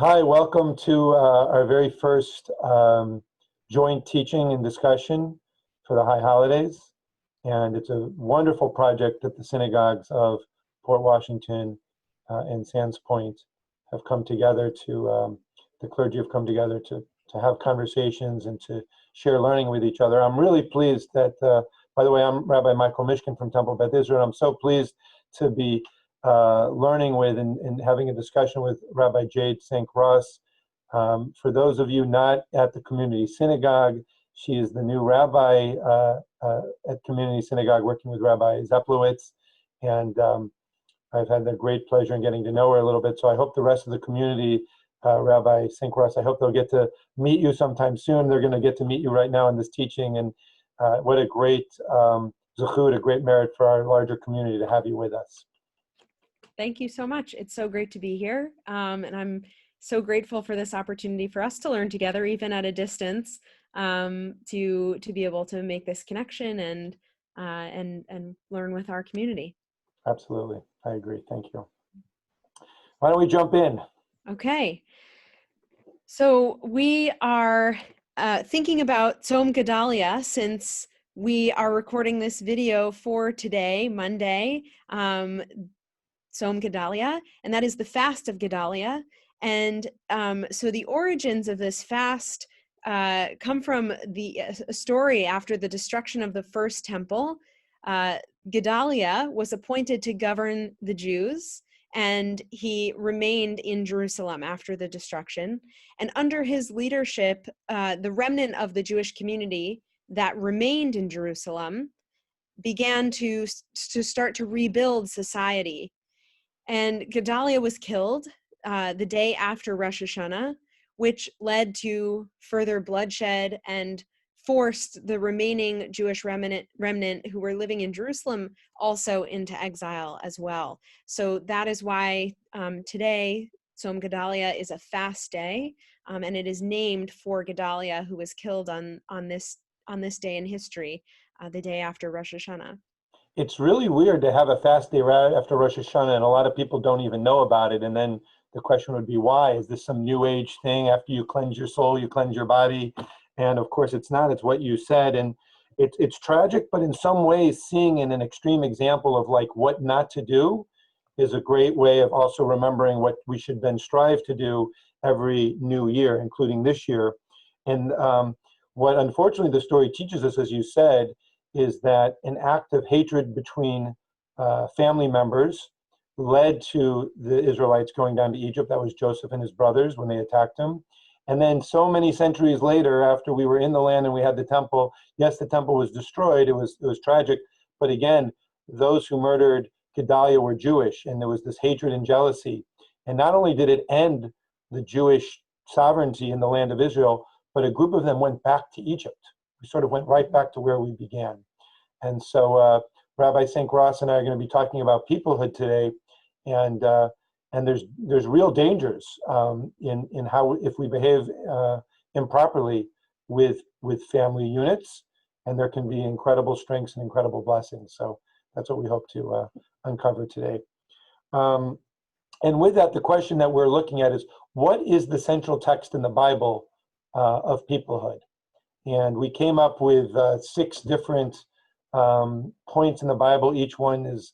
Hi, welcome to our very first joint teaching and discussion for the High Holidays. And it's a wonderful project that the synagogues of Port Washington and Sands Point have come together the clergy have come together to have conversations and to share learning with each other. I'm really pleased that, by the way, I'm Rabbi Michael Mishkin from Temple Beth Israel. I'm so pleased to be learning with and having a discussion with Rabbi Jade Sank. For those of you not at the community synagogue, she is the new rabbi at community synagogue, working with Rabbi Zeplowitz, and I've had the great pleasure in getting to know her a little bit. So I hope the rest of the community, Rabbi Sank, I hope they'll get to meet you sometime soon. They're going to get to meet you right now in this teaching, and what a great zechut, a great merit for our larger community to have you with us. Thank you so much. It's so great to be here. And I'm so grateful for this opportunity for us to learn together, even at a distance, to be able to make this connection and learn with our community. Absolutely. I agree. Thank you. Why don't we jump in? Okay. So we are thinking about Tzom Gedalia, since we are recording this video for today, Monday, Tzom Gedalia, and that is the fast of Gedalia. And so the origins of this fast come from a story after the destruction of the first temple. Gedalia was appointed to govern the Jews, and he remained in Jerusalem after the destruction. And under his leadership, the remnant of the Jewish community that remained in Jerusalem began to start to rebuild society. And Gedalia was killed the day after Rosh Hashanah, which led to further bloodshed and forced the remaining Jewish remnant who were living in Jerusalem also into exile as well. So that is why today, Tzom Gedalia is a fast day, and it is named for Gedalia, who was killed on this day in history, the day after Rosh Hashanah. It's really weird to have a fast day right after Rosh Hashanah, and a lot of people don't even know about it. And then the question would be, why? Is this some new age thing? After you cleanse your soul, you cleanse your body. And of course, it's not. It's what you said. And it's tragic, but in some ways, seeing in an extreme example of like what not to do is a great way of also remembering what we should then strive to do every new year, including this year. And what unfortunately the story teaches us, as you said, is that an act of hatred between family members led to the Israelites going down to Egypt. That was Joseph and his brothers when they attacked him. And then so many centuries later, after we were in the land and we had the temple, yes, the temple was destroyed. It was tragic. But again, those who murdered Gedalia were Jewish, and there was this hatred and jealousy. And not only did it end the Jewish sovereignty in the land of Israel, but a group of them went back to Egypt. We sort of went right back to where we began. And so Rabbi Sank and I are going to be talking about peoplehood today, and there's real dangers in how, if we behave improperly with family units, and there can be incredible strengths and incredible blessings. So that's what we hope to uncover today. And with that, the question that we're looking at is, what is the central text in the Bible of peoplehood? And we came up with 6 different points in the Bible. Each one is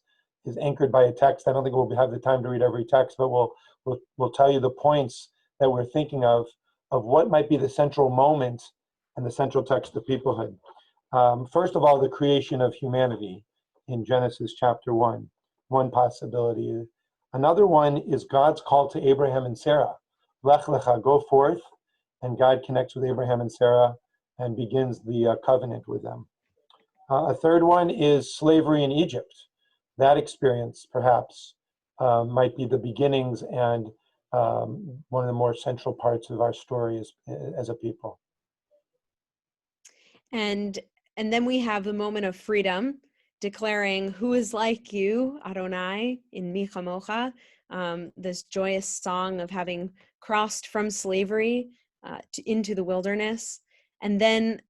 anchored by a text. I don't think we'll have the time to read every text, but we'll tell you the points that we're thinking of what might be the central moment and the central text of peoplehood. First of all, the creation of humanity in Genesis chapter 1, one possibility. Another one is God's call to Abraham and Sarah. Lech lecha, go forth, and God connects with Abraham and Sarah and begins the covenant with them. A third one is slavery in Egypt. That experience, perhaps, might be the beginnings and one of the more central parts of our story as a people. And then we have the moment of freedom, declaring, "Who is like you, Adonai, in mi chamocha," this joyous song of having crossed from slavery into the wilderness. And then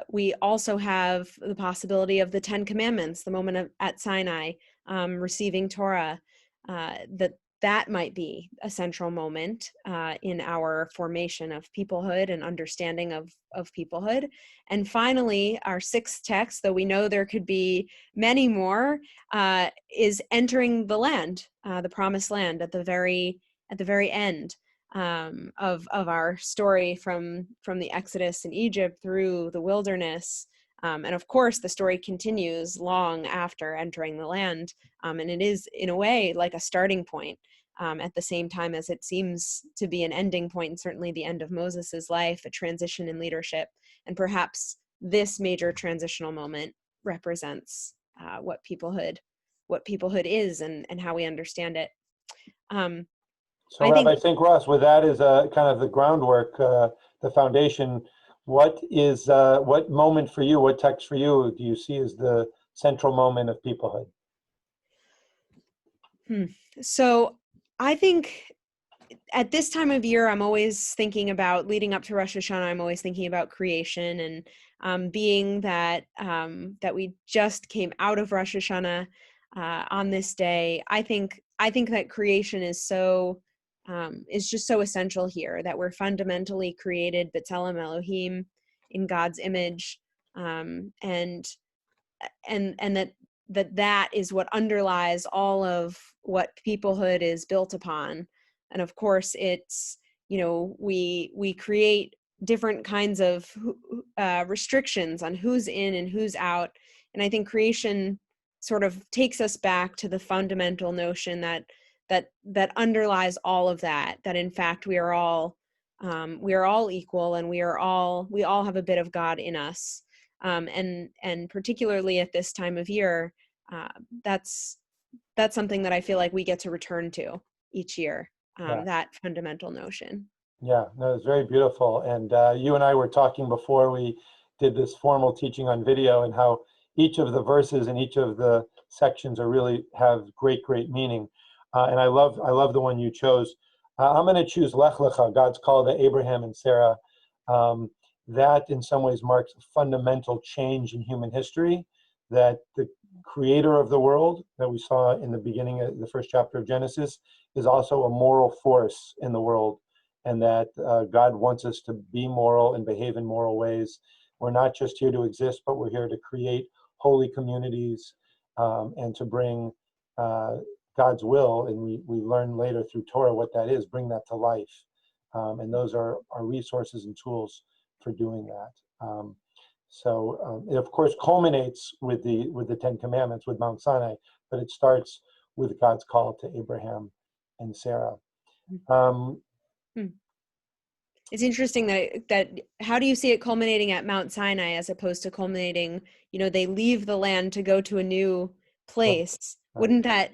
we also have the possibility of the 10 Commandments, the moment at Sinai, receiving Torah, that that might be a central moment in our formation of peoplehood and understanding of peoplehood. And finally, our sixth text, though we know there could be many more, is entering the land, the promised land, at the very end of our story from the Exodus in Egypt through the wilderness. And of course, the story continues long after entering the land. And it is, in a way, like a starting point at the same time as it seems to be an ending point, and certainly the end of Moses's life, a transition in leadership. And perhaps this major transitional moment represents what peoplehood is and how we understand it. So, Rabbi Sank Ross, with that as a kind of the groundwork, the foundation, what moment for you, what text for you do you see as the central moment of peoplehood? So I think at this time of year, I'm always thinking about, leading up to Rosh Hashanah, I'm always thinking about creation, and being that we just came out of Rosh Hashanah on this day, I think that creation is just so essential here, that we're fundamentally created B'Tselem Elohim, in God's image, and that is what underlies all of what peoplehood is built upon. And of course, it's, we create different kinds of restrictions on who's in and who's out. And I think creation sort of takes us back to the fundamental notion that underlies all of that in fact we are all equal, and we all have a bit of God in us. And particularly at this time of year, that's something that I feel like we get to return to each year, that fundamental notion. Yeah, no, it's very beautiful. And you and I were talking before we did this formal teaching on video, and how each of the verses and each of the sections have great meaning. And I love the one you chose. I'm going to choose Lech Lecha, God's call to Abraham and Sarah. That in some ways marks a fundamental change in human history, that the creator of the world that we saw in the beginning of the first chapter of Genesis is also a moral force in the world, and that God wants us to be moral and behave in moral ways. We're not just here to exist, but we're here to create holy communities and to bring God's will, and we learn later through Torah what that is, bring that to life. And those are our resources and tools for doing that. It of course culminates with the Ten Commandments, with Mount Sinai, but it starts with God's call to Abraham and Sarah. It's interesting that how do you see it culminating at Mount Sinai as opposed to culminating, they leave the land to go to a new place. Right. Wouldn't that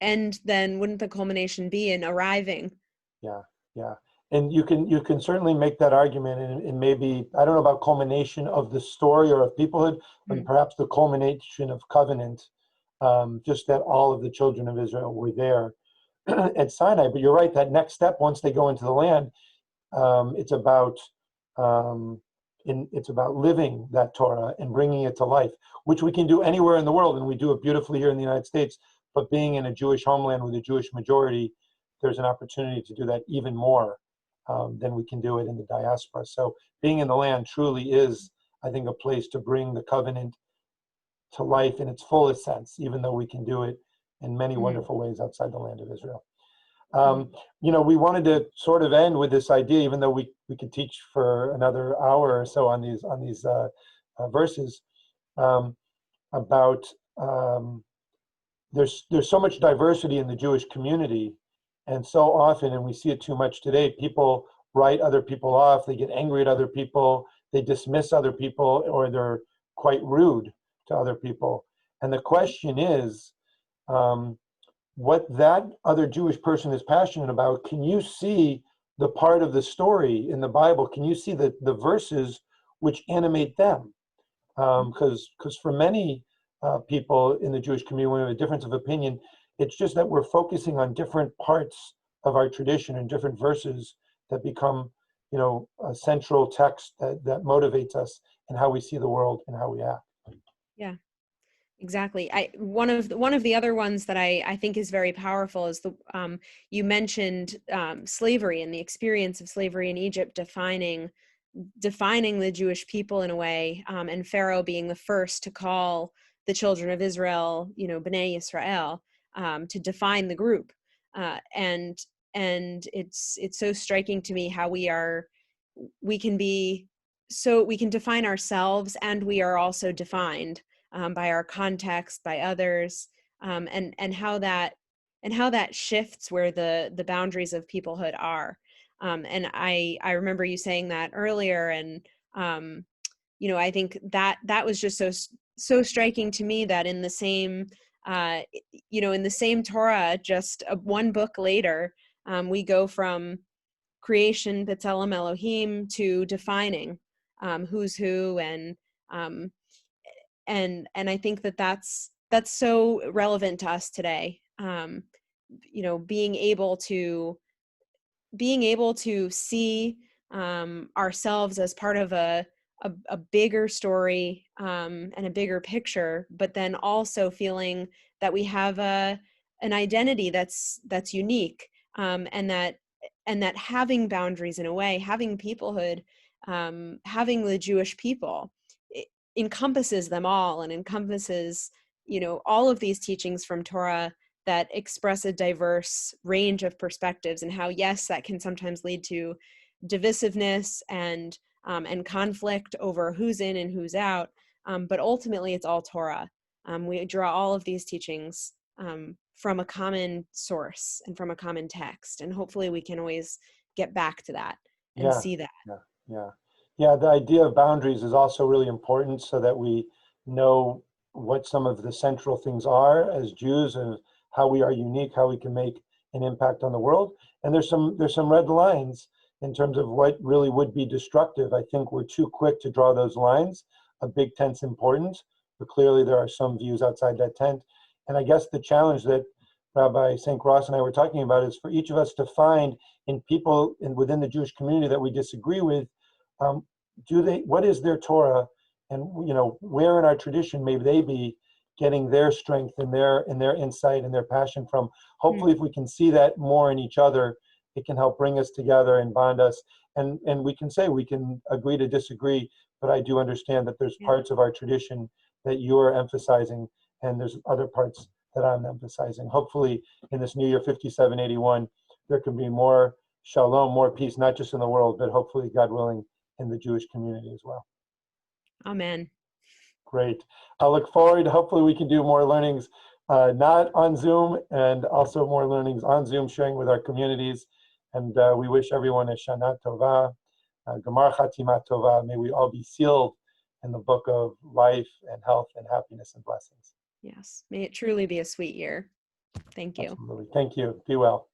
end then? Wouldn't the culmination be in arriving? Yeah. And you can certainly make that argument, and maybe, I don't know about culmination of the story or of peoplehood, but perhaps the culmination of covenant, just that all of the children of Israel were there at Sinai. But you're right, that next step, once they go into the land, it's about living that Torah and bringing it to life, which we can do anywhere in the world, and we do it beautifully here in the United States. But being in a Jewish homeland with a Jewish majority, there's an opportunity to do that even more than we can do it in the diaspora. So being in the land truly is, I think, a place to bring the covenant to life in its fullest sense, even though we can do it in many wonderful ways outside the land of Israel. We wanted to sort of end with this idea, even though we could teach for another hour or so on these verses, about there's so much diversity in the Jewish community, and so often, and we see it too much today, people write other people off, they get angry at other people, they dismiss other people, or they're quite rude to other people. And the question is, what that other Jewish person is passionate about, can you see the part of the story in the Bible? Can you see the verses which animate them? Because for many people in the Jewish community, when we have a difference of opinion, it's just that we're focusing on different parts of our tradition and different verses that become, a central text that motivates us in how we see the world and how we act. Exactly. One of the other ones that I think is very powerful is you mentioned slavery and the experience of slavery in Egypt defining the Jewish people in a way, and Pharaoh being the first to call the children of Israel, Bnei Israel, to define the group, and it's so striking to me how we can define ourselves, and we are also defined by our context, by others, and how that shifts where the boundaries of peoplehood are. And I remember you saying that earlier, and I think that was just so striking to me that in the same Torah, just one book later, we go from creation, B'Tselem Elohim, to defining who's who, um, and I think that's so relevant to us today. Being able to see ourselves as part of a bigger story, and a bigger picture, but then also feeling that we have an identity that's unique, and that having boundaries, in a way, having peoplehood, having the Jewish people, encompasses them all, and encompasses all of these teachings from Torah that express a diverse range of perspectives, and how, yes, that can sometimes lead to divisiveness and conflict over who's in and who's out, but ultimately it's all Torah. We draw all of these teachings from a common source and from a common text, and hopefully we can always get back to that and Yeah, see that. yeah. The idea of boundaries is also really important so that we know what some of the central things are as Jews, and how we are unique, how we can make an impact on the world. And there's some red lines in terms of what really would be destructive. I think we're too quick to draw those lines. A big tent's important, but clearly there are some views outside that tent. And I guess the challenge that Rabbi Sank and I were talking about is for each of us to find in people within the Jewish community that we disagree with, what is their Torah, and where in our tradition may they be getting their strength and their insight and their passion from. Hopefully, if we can see that more in each other, it can help bring us together and bond us. And we can say we can agree to disagree, but I do understand that there's parts of our tradition that you're emphasizing, and there's other parts that I'm emphasizing. Hopefully, in this new year 5781, there can be more shalom, more peace, not just in the world, but hopefully, God willing, in the Jewish community as well. Amen. Great. I look forward. Hopefully we can do more learnings, not on Zoom, and also more learnings on Zoom, sharing with our communities. And we wish everyone a Shana Tova, Gemar Chatima Tova. May we all be sealed in the book of life and health and happiness and blessings. Yes. May it truly be a sweet year. Thank you. Absolutely. Thank you. Be well.